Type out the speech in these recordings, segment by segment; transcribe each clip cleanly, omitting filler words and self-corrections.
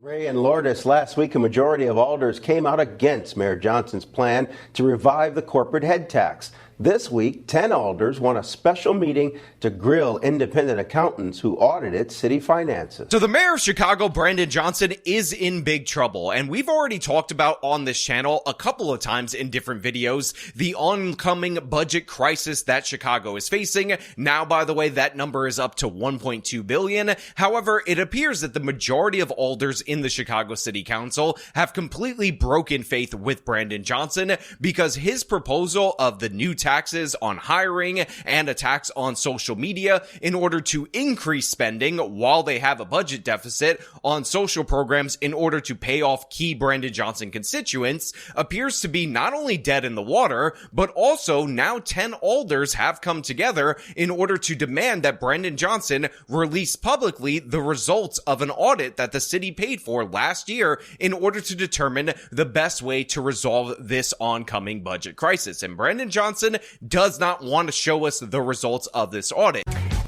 Ray and Lourdes, last week a majority of alders came out against Mayor Johnson's plan to revive the corporate head tax. This week, 10 alders want a special meeting to grill independent accountants who audited city finances. So the mayor of Chicago, Brandon Johnson, is in big trouble. And we've already talked about on this channel a couple of times in different videos the oncoming budget crisis that Chicago is facing. Now, by the way, that number is up to $1.2 billion. However, it appears that the majority of alders in the Chicago City Council have completely broken faith with Brandon Johnson because his proposal of the new taxes on hiring and a tax on social media in order to increase spending while they have a budget deficit on social programs in order to pay off key Brandon Johnson constituents appears to be not only dead in the water, but also now 10 alders have come together in order to demand that Brandon Johnson release publicly the results of an audit that the city paid for last year in order to determine the best way to resolve this oncoming budget crisis. And Brandon Johnson does not want to show us the results of this audit.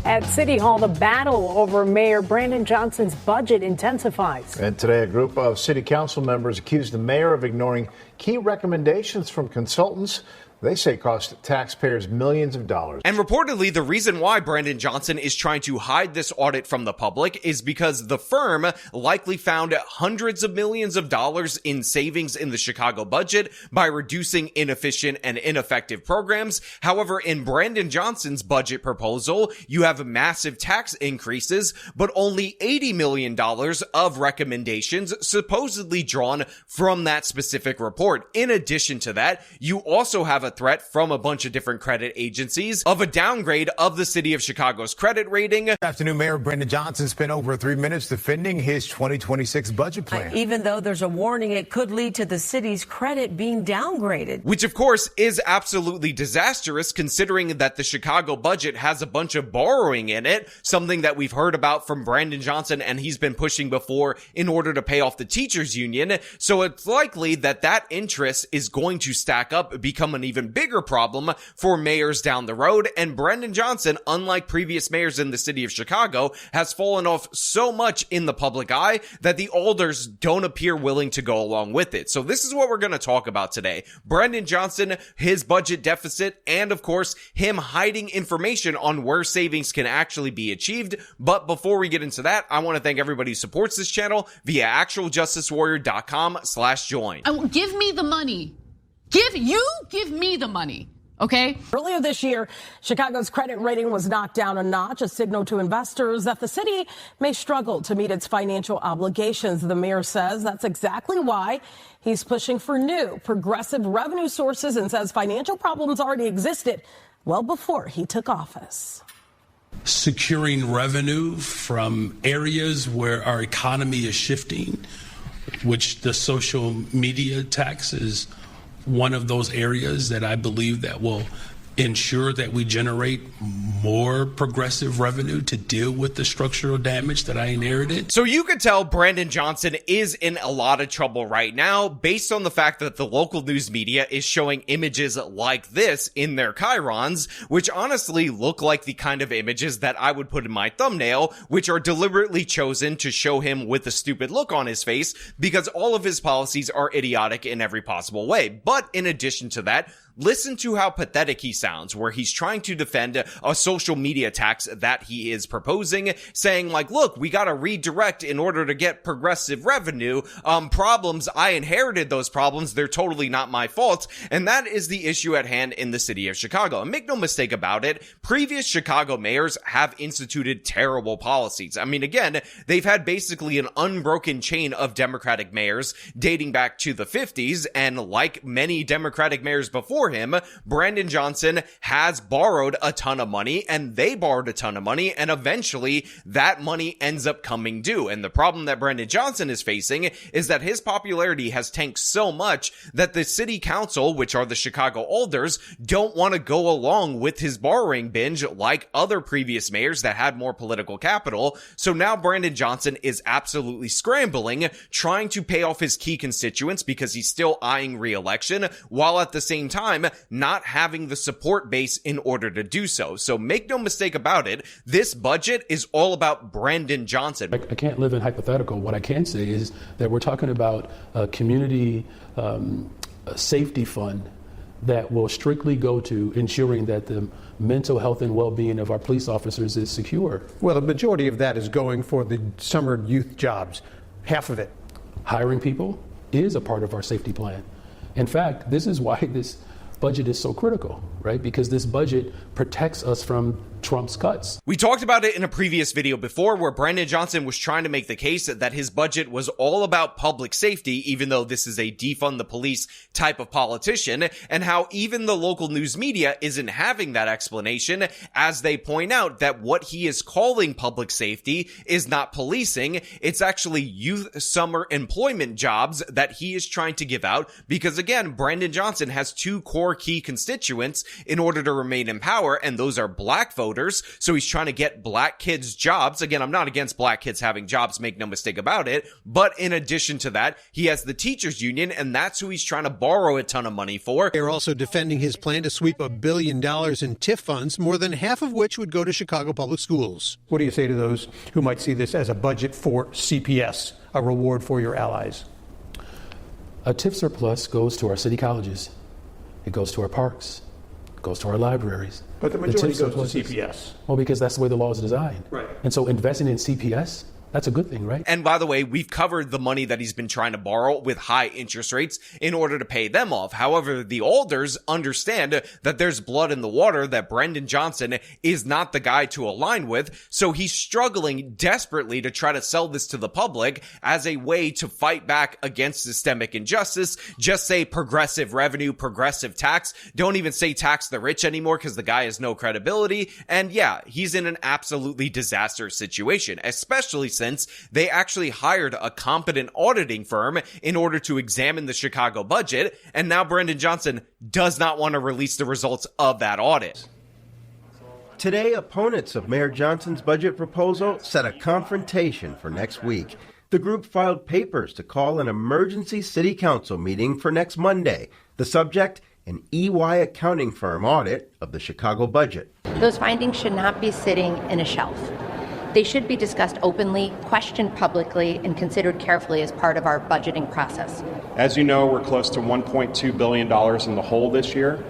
At City Hall, the battle over Mayor Brandon Johnson's budget intensifies. And today, a group of city council members accused the mayor of ignoring key recommendations from consultants they say cost taxpayers millions of dollars. And reportedly, the reason why Brandon Johnson is trying to hide this audit from the public is because the firm likely found hundreds of millions of dollars in savings in the Chicago budget by reducing inefficient and ineffective programs. However, in Brandon Johnson's budget proposal, you have massive tax increases, but only $80 million of recommendations supposedly drawn from that specific report. In addition to that, you also have a threat from a bunch of different credit agencies of a downgrade of the city of Chicago's credit rating. Good afternoon, Mayor Brandon Johnson spent over 3 minutes defending his 2026 budget plan. Even though there's a warning it could lead to the city's credit being downgraded. Which, of course, is absolutely disastrous considering that the Chicago budget has a bunch of borrowing in it, something that we've heard about from Brandon Johnson and he's been pushing before in order to pay off the teachers union. So it's likely that that interest is going to stack up, become an even bigger problem for mayors down the road. And Brandon Johnson, unlike previous mayors in the city of Chicago, has fallen off so much in the public eye that the alders don't appear willing to go along with it. So this is what we're going to talk about today. Brandon Johnson, his budget deficit, and of course, him hiding information on where savings can actually be achieved. But before we get into that, I want to thank everybody who supports this channel via actualjusticewarrior.com/join. Give me the money. Give me the money. Okay. Earlier this year, Chicago's credit rating was knocked down a notch, a signal to investors that the city may struggle to meet its financial obligations. The mayor says that's exactly why he's pushing for new progressive revenue sources and says financial problems already existed well before he took office. Securing revenue from areas where our economy is shifting, which the social media tax is one of those areas that I believe that will ensure that we generate more progressive revenue to deal with the structural damage that I inherited. So you could tell Brandon Johnson is in a lot of trouble right now based on the fact that the local news media is showing images like this in their chyrons, which honestly look like the kind of images that I would put in my thumbnail, which are deliberately chosen to show him with a stupid look on his face because all of his policies are idiotic in every possible way. But in addition to that, listen to how pathetic he sounds, where he's trying to defend a social media tax that he is proposing, saying like, look, we got to redirect in order to get progressive revenue. Problems, I inherited those problems. They're totally not my fault. And that is the issue at hand in the city of Chicago. And make no mistake about it, previous Chicago mayors have instituted terrible policies. I mean, again, they've had basically an unbroken chain of Democratic mayors dating back to the 50s. And like many Democratic mayors before him, Brandon Johnson has borrowed a ton of money and they borrowed a ton of money and eventually that money ends up coming due. And the problem that Brandon Johnson is facing is that his popularity has tanked so much that the city council, which are the Chicago alders, don't want to go along with his borrowing binge like other previous mayors that had more political capital. So now Brandon Johnson is absolutely scrambling, trying to pay off his key constituents because he's still eyeing re-election, while at the same time time not having the support base in order to do so. So make no mistake about it, this budget is all about Brandon Johnson. I can't live in hypothetical. What I can say is that we're talking about a community safety fund that will strictly go to ensuring that the mental health and well-being of our police officers is secure. Well, the majority of that is going for the summer youth jobs, half of it. Hiring people is a part of our safety plan. In fact, this is why this budget is so critical, right? Because this budget protects us from Trump's cuts. We talked about it in a previous video before where Brandon Johnson was trying to make the case that his budget was all about public safety, even though this is a defund the police type of politician, and how even the local news media isn't having that explanation, as they point out that what he is calling public safety is not policing, it's actually youth summer employment jobs that he is trying to give out, because again, Brandon Johnson has two core key constituents in order to remain in power, and those are black voters. So he's trying to get black kids jobs. Again, I'm not against black kids having jobs, make no mistake about it. But in addition to that, he has the teachers union, and that's who he's trying to borrow a ton of money for. They're also defending his plan to sweep $1 billion in TIF funds, more than half of which would go to Chicago public schools. What do you say to those who might see this as a budget for CPS, a reward for your allies? A TIF surplus goes to our city colleges. It goes to our parks. It goes to our libraries. But the majority goes to CPS. Well, because that's the way the law is designed. Right. And so investing in CPS, that's a good thing, right? And by the way, we've covered the money that he's been trying to borrow with high interest rates in order to pay them off. However, the alders understand that there's blood in the water, that Brandon Johnson is not the guy to align with. So he's struggling desperately to try to sell this to the public as a way to fight back against systemic injustice. Just say progressive revenue, progressive tax. Don't even say tax the rich anymore because the guy has no credibility. And yeah, he's in an absolutely disastrous situation, especially since they actually hired a competent auditing firm in order to examine the Chicago budget, and now Brandon Johnson does not want to release the results of that audit. Today, opponents of Mayor Johnson's budget proposal set a confrontation for next week. The group filed papers to call an emergency city council meeting for next Monday. The subject, an EY accounting firm audit of the Chicago budget. Those findings should not be sitting in a shelf. They should be discussed openly, questioned publicly, and considered carefully as part of our budgeting process. As you know, we're close to $1.2 billion in the hole this year.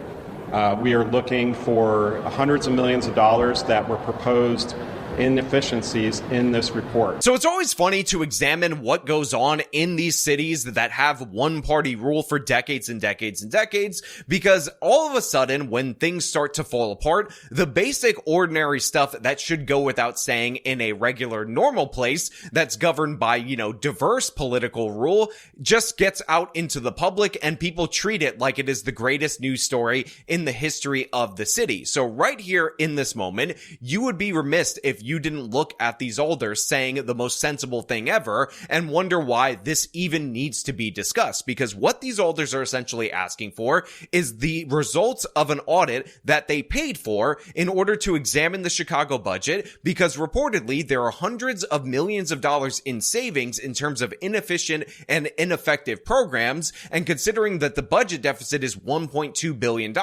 We are looking for hundreds of millions of dollars that were proposed inefficiencies in this report. So it's always funny to examine what goes on in these cities that have one party rule for decades and decades and decades, because all of a sudden when things start to fall apart, the basic ordinary stuff that should go without saying in a regular normal place that's governed by, diverse political rule just gets out into the public and people treat it like it is the greatest news story in the history of the city. So right here in this moment, you would be remiss if you didn't look at these alders saying the most sensible thing ever and wonder why this even needs to be discussed. Because what these alders are essentially asking for is the results of an audit that they paid for in order to examine the Chicago budget, because reportedly there are hundreds of millions of dollars in savings in terms of inefficient and ineffective programs. And considering that the budget deficit is $1.2 billion,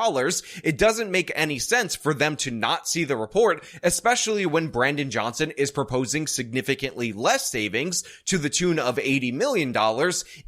it doesn't make any sense for them to not see the report, especially when Brandon Johnson is proposing significantly less savings to the tune of $80 million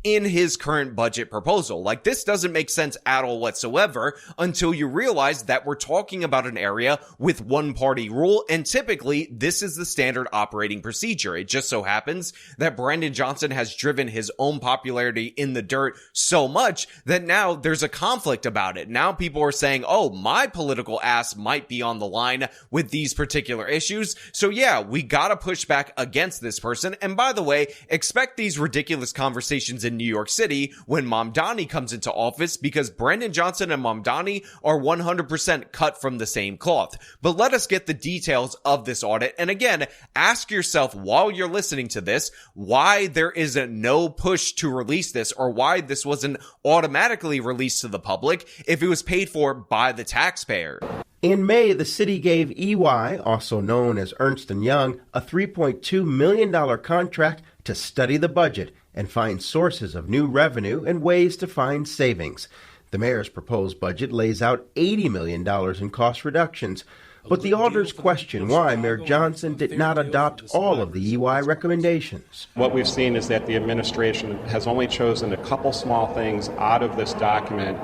in his current budget proposal. Like, this doesn't make sense at all whatsoever until you realize that we're talking about an area with one party rule, and typically this is the standard operating procedure. It just so happens that Brandon Johnson has driven his own popularity in the dirt so much that now there's a conflict about it. Now people are saying, oh, my political ass might be on the line with these particular issues. So yeah, we gotta push back against this person. And by the way, expect these ridiculous conversations in New York City when Mamdani comes into office, because Brandon Johnson and Mamdani are 100% cut from the same cloth. But let us get the details of this audit. And again, ask yourself while you're listening to this, why there is no push to release this, or why this wasn't automatically released to the public if it was paid for by the taxpayer. In May, the city gave EY, also known as Ernst & Young, a $3.2 million contract to study the budget and find sources of new revenue and ways to find savings. The mayor's proposed budget lays out $80 million in cost reductions. But the alders question why Mayor Johnson did not adopt all of the EY recommendations. What we've seen is that the administration has only chosen a couple small things out of this document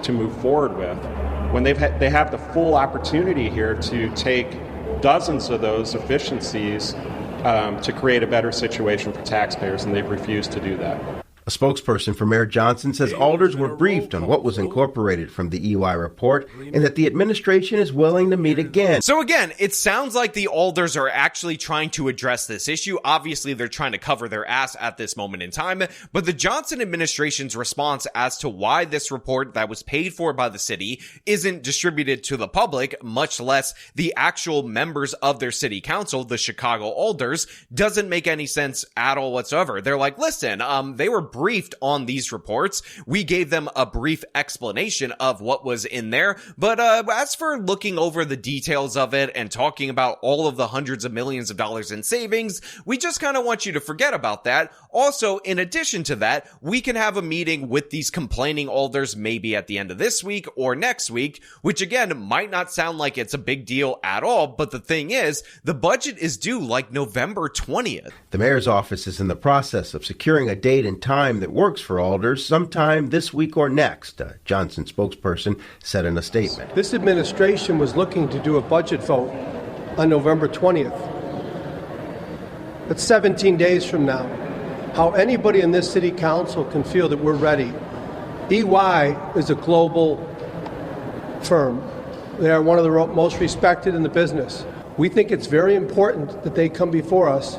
to move forward with, when they have the full opportunity here to take dozens of those efficiencies to create a better situation for taxpayers, and they've refused to do that. A spokesperson for Mayor Johnson says alders were briefed on what was incorporated from the EY report and that the administration is willing to meet again. So again, it sounds like the alders are actually trying to address this issue. Obviously, they're trying to cover their ass at this moment in time, but the Johnson administration's response as to why this report that was paid for by the city isn't distributed to the public, much less the actual members of their city council, the Chicago alders, doesn't make any sense at all whatsoever. They're like, listen, they were briefed on these reports. We gave them a brief explanation of what was in there, but as for looking over the details of it and talking about all of the hundreds of millions of dollars in savings, we just kind of want you to forget about that. Also, in addition to that, we can have a meeting with these complaining alders maybe at the end of this week or next week, which again might not sound like it's a big deal at all, but the thing is, the budget is due like November 20th. The mayor's office is in the process of securing a date and time that works for alders sometime this week or next, a Johnson spokesperson said in a statement. This administration was looking to do a budget vote on November 20th. That's 17 days from now. How anybody in this city council can feel that we're ready. EY is a global firm. They are one of the most respected in the business. We think it's very important that they come before us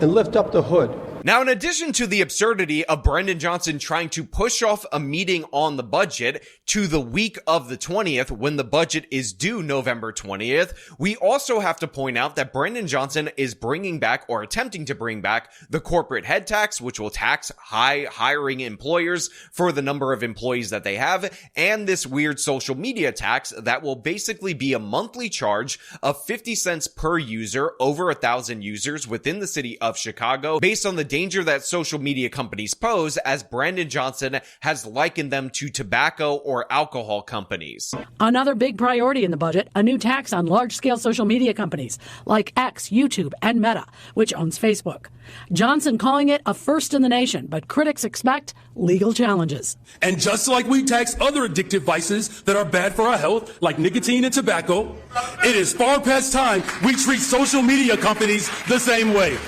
and lift up the hood. Now, in addition to the absurdity of Brendan Johnson trying to push off a meeting on the budget to the week of the 20th when the budget is due November 20th, we also have to point out that Brendan Johnson is bringing back or attempting to bring back the corporate head tax, which will tax hiring employers for the number of employees that they have, and this weird social media tax that will basically be a monthly charge of 50 cents per user over 1,000 users within the city of Chicago based on the danger that social media companies pose, as Brandon Johnson has likened them to tobacco or alcohol companies. Another big priority in the budget, a new tax on large-scale social media companies like X, YouTube, and Meta, which owns Facebook. Johnson calling it a first in the nation, but critics expect legal challenges. And just like we tax other addictive vices that are bad for our health, like nicotine and tobacco, it is far past time we treat social media companies the same way.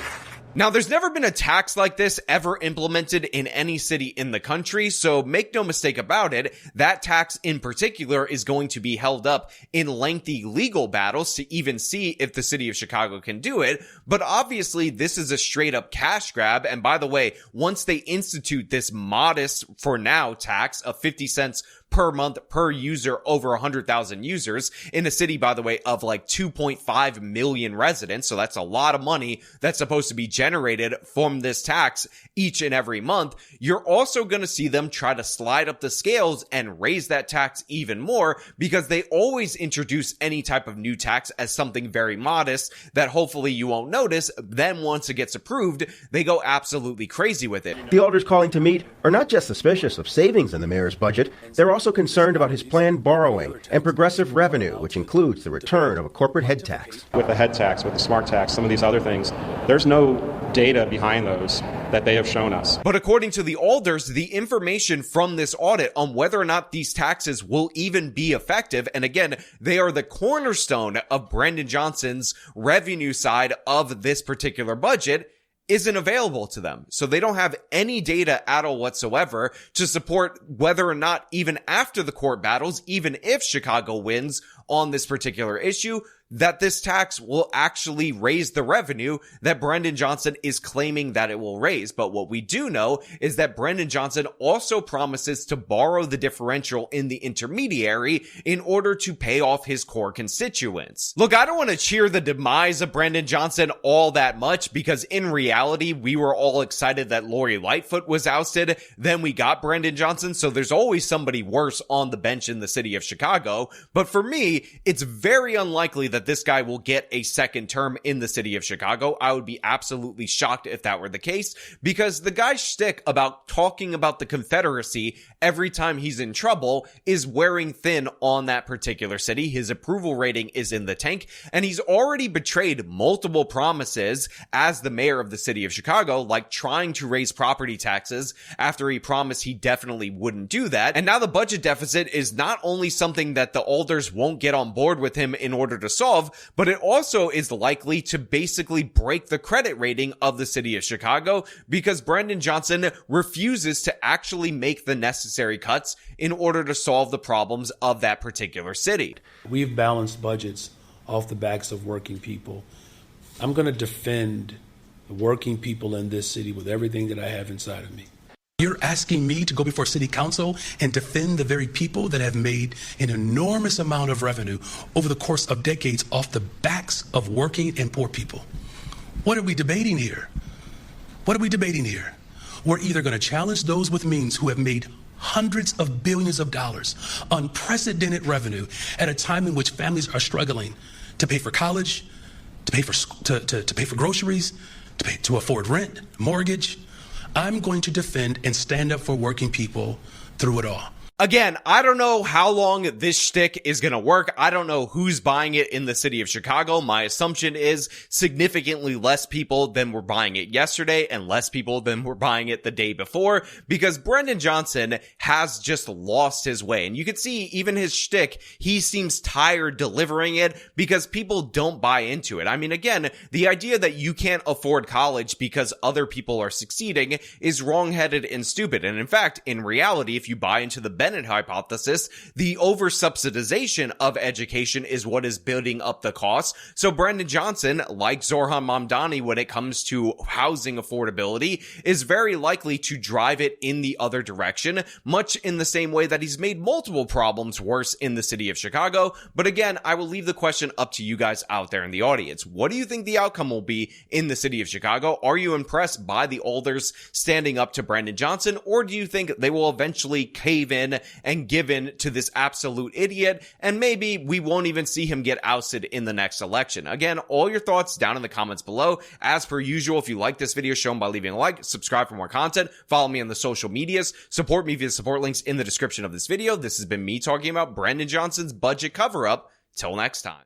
Now, there's never been a tax like this ever implemented in any city in the country, so make no mistake about it, that tax in particular is going to be held up in lengthy legal battles to even see if the city of Chicago can do it. But obviously, this is a straight up cash grab. And by the way, once they institute this modest, for now, tax of 50 cents per month per user over 100,000 users in a city, by the way, of like 2.5 million residents. So that's a lot of money that's supposed to be generated from this tax each and every month. You're also going to see them try to slide up the scales and raise that tax even more, because they always introduce any type of new tax as something very modest that hopefully you won't notice. Then once it gets approved, they go absolutely crazy with it. The alders calling to meet are not just suspicious of savings in the mayor's budget, they're also concerned about his planned borrowing and progressive revenue, which includes the return of a corporate head tax. With the head tax, with the smart tax, some of these other things, there's no data behind those that they have shown us. But according to the alders, the information from this audit on whether or not these taxes will even be effective, and again, they are the cornerstone of Brandon Johnson's revenue side of this particular budget, isn't available to them. So they don't have any data at all whatsoever to support whether or not, even after the court battles, even if Chicago wins on this particular issue, that this tax will actually raise the revenue that Brendan Johnson is claiming that it will raise. But what we do know is that Brendan Johnson also promises to borrow the differential in the intermediary in order to pay off his core constituents. Look, I don't want to cheer the demise of Brendan Johnson all that much, because in reality, we were all excited that Lori Lightfoot was ousted. Then we got Brendan Johnson. So there's always somebody worse on the bench in the city of Chicago. But for me, reality, it's very unlikely that this guy will get a second term in the city of Chicago. I would be absolutely shocked if that were the case, because the guy's shtick about talking about the Confederacy every time he's in trouble is wearing thin on that particular city. His approval rating is in the tank, and he's already betrayed multiple promises as the mayor of the city of Chicago, like trying to raise property taxes after he promised he definitely wouldn't do that. And now the budget deficit is not only something that the alders won't get on board with him in order to solve, but it also is likely to basically break the credit rating of the city of Chicago, because Brandon Johnson refuses to actually make the necessary cuts in order to solve the problems of that particular city. We've balanced budgets off the backs of working people. I'm going to defend the working people in this city with everything that I have inside of me. You're asking me to go before city council and defend the very people that have made an enormous amount of revenue over the course of decades off the backs of working and poor people. What are we debating here? What are we debating here? We're either going to challenge those with means who have made hundreds of billions of dollars, unprecedented revenue at a time in which families are struggling to pay for college, to pay for groceries, to afford rent, mortgage. I'm going to defend and stand up for working people through it all. Again, I don't know how long this shtick is going to work. I don't know who's buying it in the city of Chicago. My assumption is significantly less people than were buying it yesterday and less people than were buying it the day before, because Brandon Johnson has just lost his way. And you can see even his shtick, he seems tired delivering it because people don't buy into it. I mean, again, the idea that you can't afford college because other people are succeeding is wrongheaded and stupid. And in fact, in reality, if you buy into the Bennett hypothesis, the over-subsidization of education is what is building up the cost. So Brandon Johnson, like Zoran Mamdani when it comes to housing affordability, is very likely to drive it in the other direction, much in the same way that he's made multiple problems worse in the city of Chicago. But again, I will leave the question up to you guys out there in the audience. What do you think the outcome will be in the city of Chicago? Are you impressed by the alders standing up to Brandon Johnson, or do you think they will eventually cave in and give in to this absolute idiot, and maybe we won't even see him get ousted in the next election? Again, all your thoughts down in the comments below. As per usual, if you like this video, show them by leaving a like, subscribe for more content, follow me on the social medias, support me via support links in the description of this video. This has been me talking about Brandon Johnson's budget cover-up. Till next time.